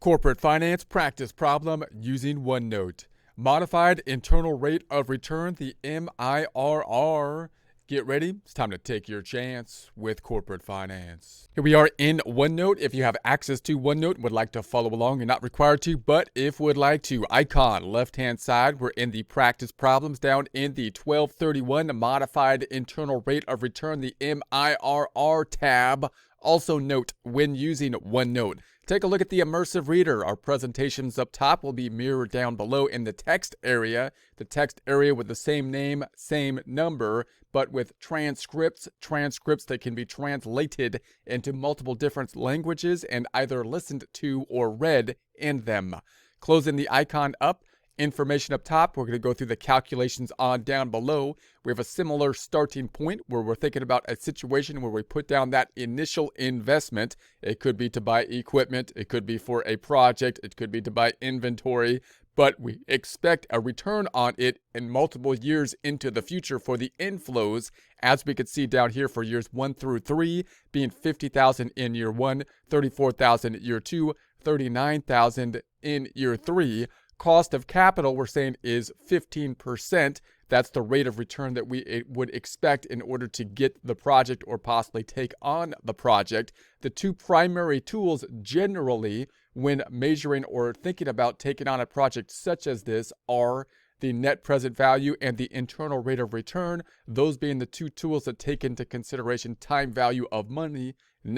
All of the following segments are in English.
Corporate finance practice problem using OneNote. Modified internal rate of return, the MIRR. Get ready, it's time to take your chance with corporate finance. Here we are in OneNote. If you have access to OneNote and would like to follow along, you're not required to, but if would like to, icon left-hand side, we're in the practice problems down in the 1231 modified internal rate of return, the MIRR tab. Also note, when using OneNote, take a look at the immersive reader. Our presentations up top will be mirrored down below in the text area. The text area with the same name, same number, but with transcripts that can be translated into multiple different languages and either listened to or read in them. Closing the icon up, information up top, we're going to go through the calculations on down below. We have a similar starting point where we're thinking about a situation where we put down that initial investment. It could be to buy equipment, it could be for a project, it could be to buy inventory, but we expect a return on it in multiple years into the future for the inflows, as we could see down here for years 1 through 3, being $50,000 in year 1, $34,000 year 2, $39,000 in year 3. Cost of capital, we're saying, is 15%. That's the rate of return that we would expect in order to get the project or possibly take on the project. The two primary tools generally when measuring or thinking about taking on a project such as this are the net present value and the internal rate of return, those being the two tools that take into consideration time value of money, a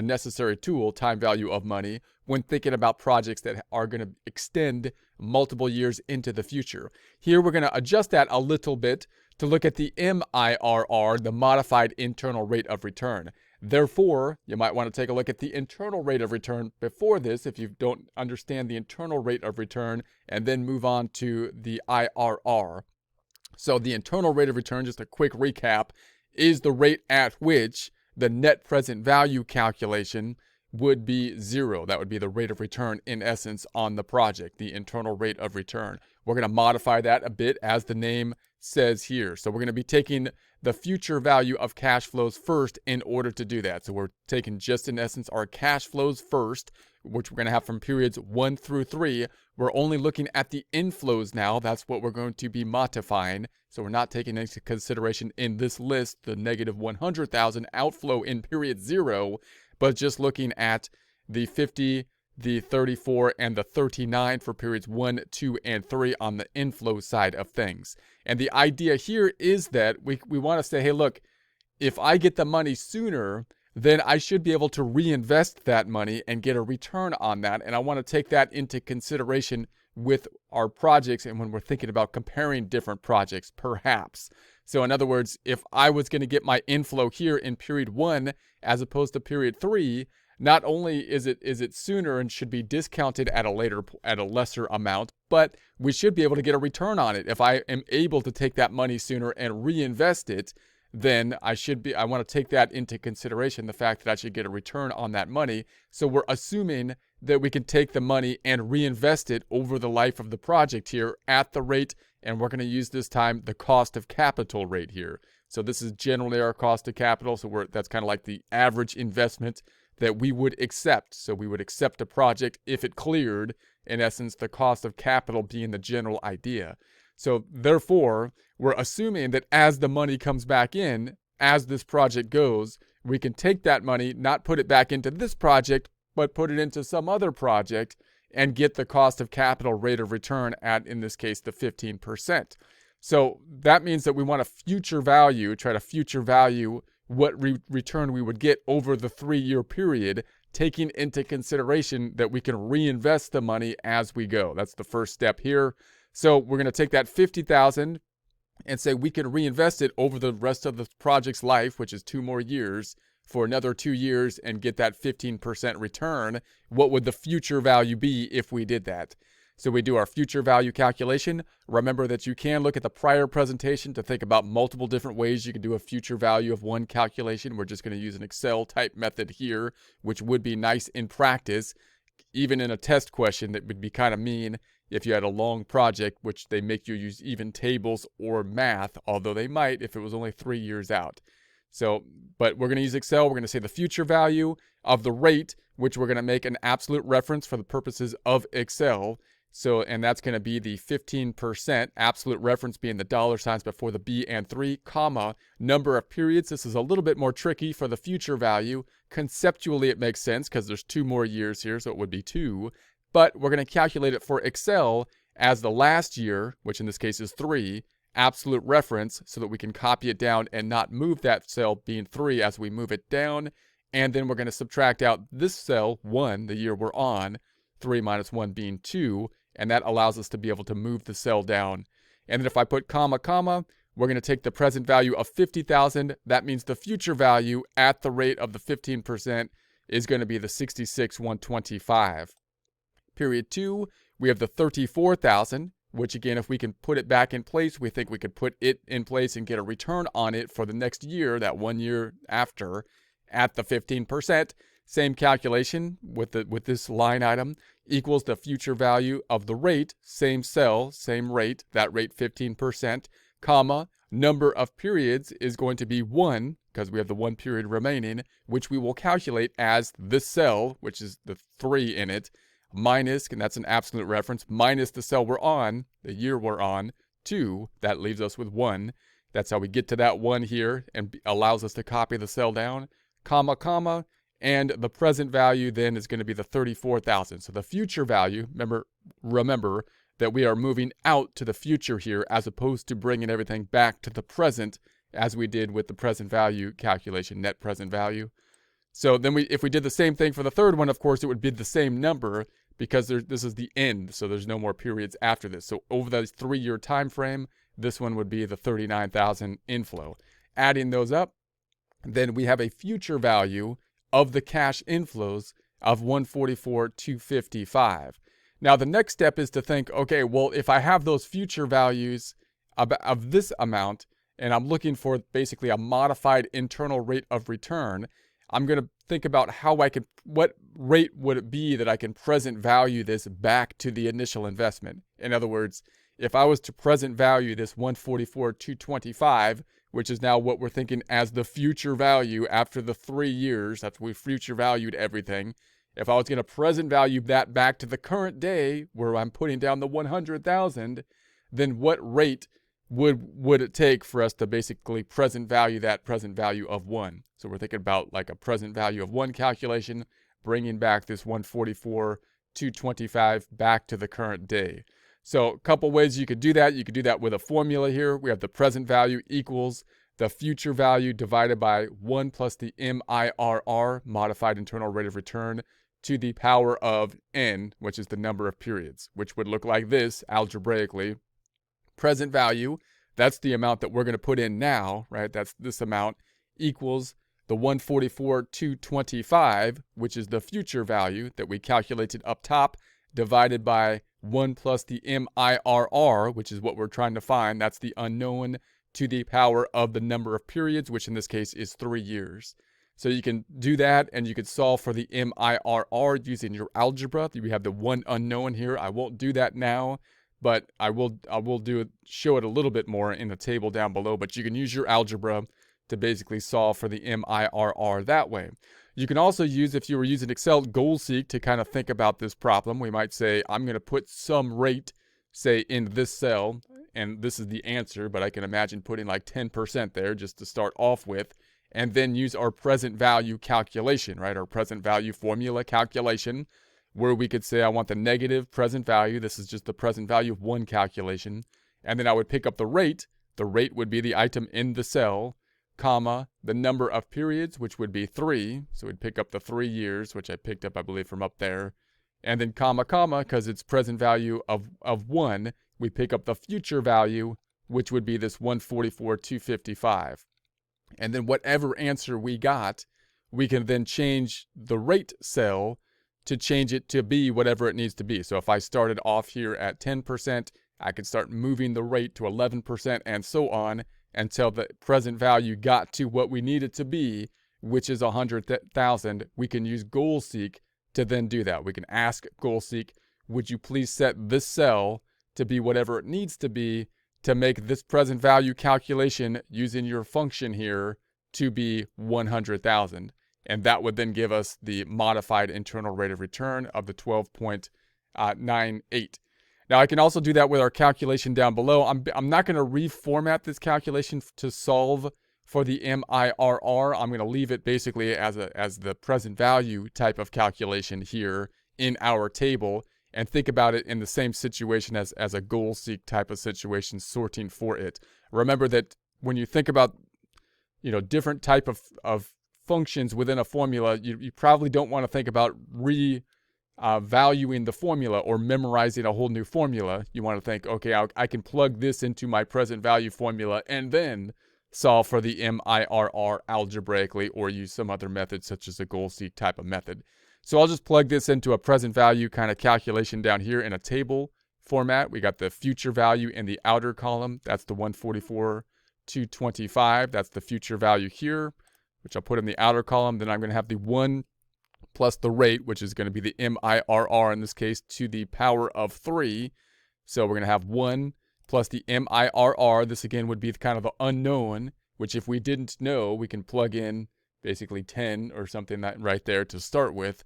necessary tool, time value of money, when thinking about projects that are going to extend multiple years into the future. Here we're going to adjust that a little bit to look at the MIRR, the modified internal rate of return. Therefore, you might want to take a look at the internal rate of return before this if you don't understand the internal rate of return, and then move on to the IRR. So the internal rate of return, just a quick recap, is the rate at which the net present value calculation would be 0. That would be the rate of return in essence on the project, the internal rate of return. We're going to modify that a bit as the name says here. So we're going to be taking the future value of cash flows first in order to do that. So we're taking just in essence our cash flows first, which we're going to have from periods 1 through 3. We're only looking at the inflows now. That's what we're going to be modifying. So we're not taking into consideration in this list the negative 100,000 outflow in period 0, but just looking at the 50, the 34, and the 39 for periods 1, 2, and 3 on the inflow side of things. And the idea here is that we want to say, hey, look, if I get the money sooner, then I should be able to reinvest that money and get a return on that. And I want to take that into consideration with our projects and when we're thinking about comparing different projects, perhaps. So in other words, if I was going to get my inflow here in period 1 as opposed to period 3, not only is it sooner and should be discounted at a lesser amount, but we should be able to get a return on it. If I am able to take that money sooner and reinvest it, then I want to take that into consideration, the fact that I should get a return on that money. So we're assuming that we can take the money and reinvest it over the life of the project here at the rate, and we're going to use this time the cost of capital rate here. So this is generally our cost of capital, so that's kind of like the average investment that we would accept. So we would accept a project if it cleared, in essence, the cost of capital being the general idea. So therefore, we're assuming that as the money comes back in, as this project goes, we can take that money, not put it back into this project, but put it into some other project and get the cost of capital rate of return at, in this case, the 15%. So that means that we want to try to future value what return we would get over the 3-year period, taking into consideration that we can reinvest the money as we go. That's the first step here. So we're going to take that $50,000 and say we can reinvest it over the rest of the project's life, which is 2 more years, for another 2 years and get that 15% return. What would the future value be if we did that? So we do our future value calculation. Remember that you can look at the prior presentation to think about multiple different ways you can do a future value of one calculation. We're just going to use an Excel type method here, which would be nice in practice. Even in a test question, that would be kind of mean if you had a long project, which they make you use even tables or math, although they might if it was only 3 years out. So, but we're going to use Excel. We're going to say the future value of the rate, which we're going to make an absolute reference for the purposes of Excel. So, and that's going to be the 15%, absolute reference being the dollar signs before the B and 3, comma, number of periods. This is a little bit more tricky for the future value. Conceptually, it makes sense because there's 2 more years here, so it would be 2. But we're going to calculate it for Excel as the last year, which in this case is 3, absolute reference, so that we can copy it down and not move that cell being 3 as we move it down. And then we're going to subtract out this cell, 1, the year we're on, 3 minus 1 being 2, and that allows us to be able to move the cell down. And then if I put comma, comma, we're going to take the present value of 50,000. That means the future value at the rate of the 15% is going to be the 66,125. Period 2, we have the 34,000, which again, if we can put it back in place, we think we could put it in place and get a return on it for the next year, that 1 year after, at the 15%. Same calculation with this line item equals the future value of the rate, same cell, same rate, that rate 15%, comma, number of periods is going to be 1, because we have the 1 period remaining, which we will calculate as this cell, which is the 3 in it, minus, and that's an absolute reference, minus the cell we're on, the year we're on, 2, that leaves us with 1. That's how we get to that 1 here and allows us to copy the cell down, comma, comma, and the present value then is going to be the 34,000. So the future value, remember that we are moving out to the future here as opposed to bringing everything back to the present as we did with the present value calculation, net present value. So then if we did the same thing for the third one, of course, it would be the same number because this is the end. So there's no more periods after this. So over that 3-year time frame, this one would be the 39,000 inflow. Adding those up, then we have a future value of the cash inflows of 144,255. Now the next step is to think, okay, well, if I have those future values of this amount and I'm looking for basically a modified internal rate of return, I'm going to think about what rate would it be that I can present value this back to the initial investment. In other words, if I was to present value this 144,225, which is now what we're thinking as the future value after the 3 years, that's we future valued everything. If I was going to present value that back to the current day where I'm putting down the 100,000, then what rate would it take for us to basically present value that present value of 1? So we're thinking about like a present value of 1 calculation, bringing back this 144,225 back to the current day. So a couple ways you could do that. You could do that with a formula here. We have the present value equals the future value divided by 1 plus the MIRR, modified internal rate of return, to the power of n, which is the number of periods, which would look like this algebraically. Present value, that's the amount that we're going to put in now, right? That's this amount, equals the 144,225, which is the future value that we calculated up top, divided by 1 plus the MIRR, which is what we're trying to find. That's the unknown, to the power of the number of periods, which in this case is 3 years. So you can do that, and you could solve for the MIRR using your algebra. We have the one unknown here. I won't do that now, but I will show it a little bit more in the table down below. But you can use your algebra to basically solve for the MIRR that way. You can also use, if you were using Excel goal seek to kind of think about this problem, we might say, I'm going to put some rate, say, in this cell, and this is the answer, but I can imagine putting like 10% there just to start off with, and then use our present value calculation, right? Our present value formula calculation, where we could say I want the negative present value. This is just the present value of 1 calculation. And then I would pick up the rate. The rate would be the item in the cell, comma, the number of periods, which would be 3. So we'd pick up the 3 years, which I picked up, I believe, from up there. And then comma, comma, because it's present value of 1, we pick up the future value, which would be this 144,255. And then whatever answer we got, we can then change the rate cell to change it to be whatever it needs to be. So if I started off here at 10%, I could start moving the rate to 11% and so on until the present value got to what we need it to be, which is 100,000. We can use goal seek to then do that. We can ask goal seek, would you please set this cell to be whatever it needs to be to make this present value calculation using your function here to be 100,000. And that would then give us the modified internal rate of return of the 12.98. Now, I can also do that with our calculation down below. I'm not going to reformat this calculation to solve for the MIRR. I'm going to leave it basically as the present value type of calculation here in our table, and think about it in the same situation as a goal seek type of situation, sorting for it. Remember that when you think about, different type of functions within a formula, you probably don't want to think about valuing the formula or memorizing a whole new formula. You want to think, okay, I can plug this into my present value formula and then solve for the MIRR algebraically, or use some other method such as a goal seek type of method. So I'll just plug this into a present value kind of calculation down here in a table format. We got the future value in the outer column. That's the 144,225. That's the future value here, which I'll put in the outer column. Then I'm going to have the 1 plus the rate, which is going to be the MIRR in this case, to the power of 3. So we're going to have 1 plus the MIRR. This again would be kind of the unknown, which if we didn't know, we can plug in basically 10 or something right there to start with.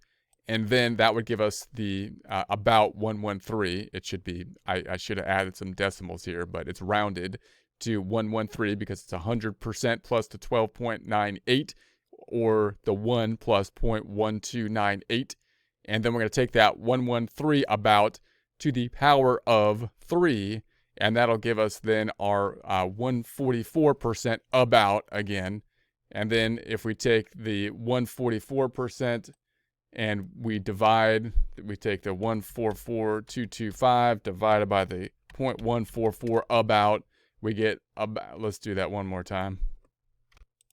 And then that would give us the about 113. It should be, I should have added some decimals here, but it's rounded to 113 because it's 100% plus the 12.98. or the 1 plus 0.1298. And then we're going to take that 113 about to the power of 3. And that'll give us then our 144% about again. And then if we take the 144% and we take the 144,225 divided by the 0.144 about, we get about, let's do that one more time.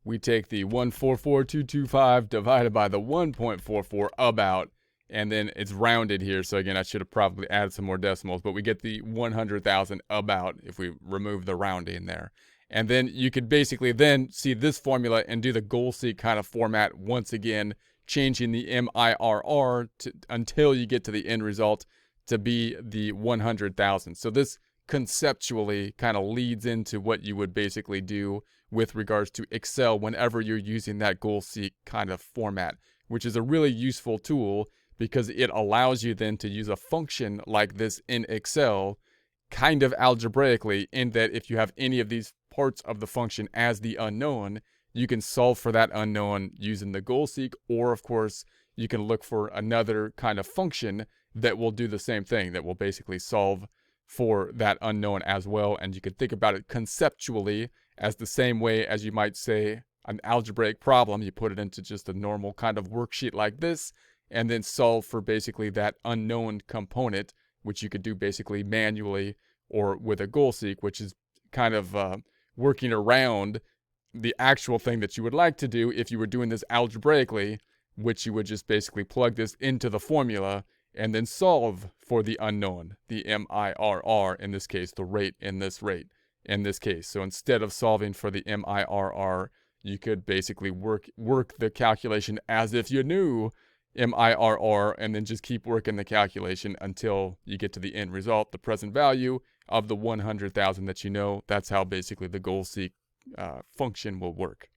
We take the 144,225 divided by the 1.44 about, and then it's rounded here. So again, I should have probably added some more decimals, but we get the 100,000 about if we remove the rounding there. And then you could basically then see this formula and do the goal seek kind of format once again, changing the MIRR until you get to the end result to be the 100,000. So this conceptually kind of leads into what you would basically do with regards to Excel whenever you're using that goal seek kind of format, which is a really useful tool because it allows you then to use a function like this in Excel kind of algebraically, in that if you have any of these parts of the function as the unknown, you can solve for that unknown using the goal seek, or of course you can look for another kind of function that will do the same thing, that will basically solve for that unknown as well. And you can think about it conceptually as the same way as you might say an algebraic problem. You put it into just a normal kind of worksheet like this, and then solve for basically that unknown component, which you could do basically manually or with a goal seek, which is kind of working around the actual thing that you would like to do if you were doing this algebraically, which you would just basically plug this into the formula and then solve for the unknown, the MIRR in this case, the rate in this case. So instead of solving for the MIRR, you could basically work the calculation as if you knew MIRR, and then just keep working the calculation until you get to the end result, the present value of the 100,000 that you know. That's how basically the goal seek function will work.